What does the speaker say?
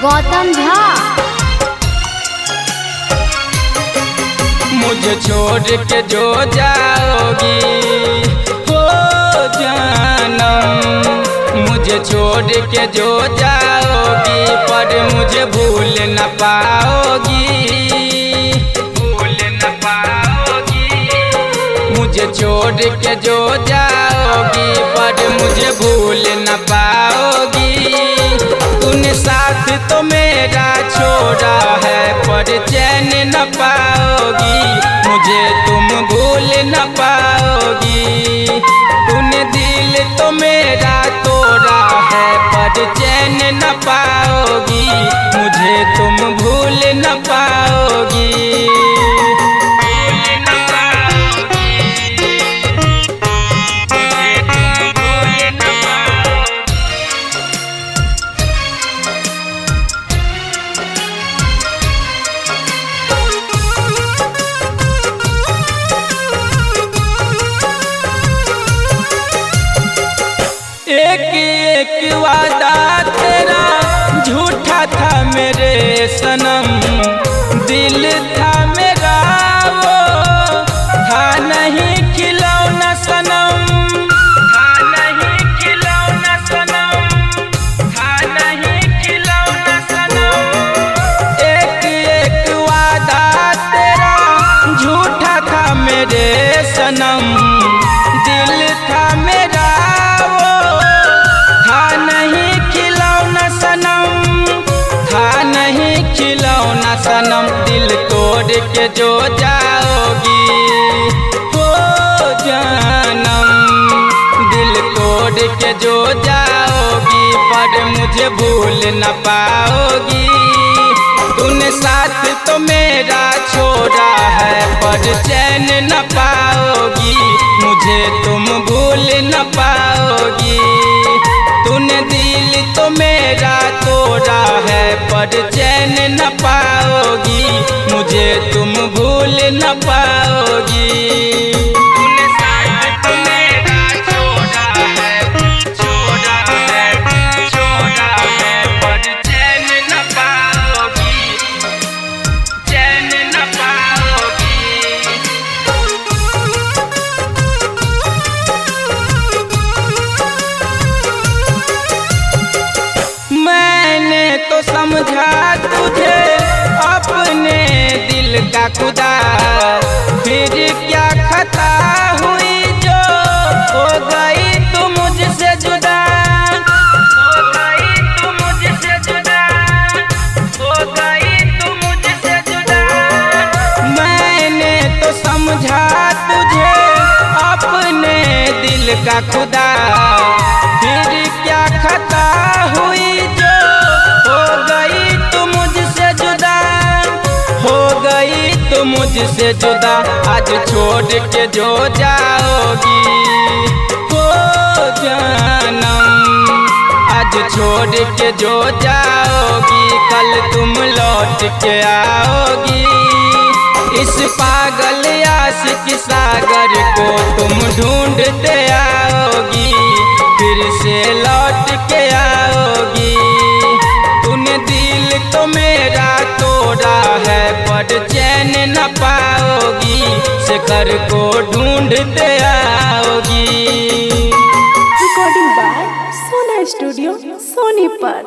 गौतम झा। मुझे छोड़ के जो जाओगी हो जानम, मुझे छोड़ के जो जाओगी पर मुझे भूल न पाओगी, भूल न पाओगी। मुझे छोड़ के जो जाओगी पर मुझे भूल न पाओगी। तूने साथ तो मेरा छोड़ा है पर चैन न पाओगी, मुझे तुम भूल न पाओगी। तूने दिल तो मेरा तोड़ा है पर चैन न पाओगी, मुझे तुम भूल न पाओगी। एक एक वादा तेरा झूठा था मेरे सनम, दिल था मेरा वो था नहीं खिलौना सनम, था नहीं खिलौना सनम, था नहीं खिलौना सनम। एक एक वादा तेरा झूठा था मेरे सनम, दिल था मेरा सनम। दिल तोड़ के जो जाओगी हो जानम, दिल तोड़ के जो जाओगी पर मुझे भूल न पाओगी। तूने साथ तो मेरा छोड़ा है पर चैन न पाओगी, मुझे तुम भूल न पाओगी। तूने दिल तो मेरा तोड़ा है पर चैन न पाओगी, मुझे तुम भूल न पाओगी। तूने साथ तो मेरा छोड़ा है, छोड़ा है, छोड़ा है पर चैन न पाओगी, चैन न पाओगी। मैंने तो समझा तुझे अपने दिल का खुदा, फिर क्या खता हुई जो हो गई तू मुझसे जुदा, हो गई तू मुझसे जुदा, हो गई तू मुझसे जुदा। मैंने तो समझा तुझे अपने दिल का खुदा, फिर क्या खता हुई जो हो गई तू मुझसे जुदा, हो गई तू मुझसे जुदा। आज छोड़ के जो जाओगी हो जानम, आज छोड़ के जो जाओगी कल तुम लौट के आओगी। इस पागल आशिक सागर को तुम ढूंढते आओगी, फिर से लौट के आओगी। तूने दिल तो मेरा तोड़ा है पर चैन न पाओगी, शिखर को ढूंढते आओगी। Recording by Sona studio Sonipat.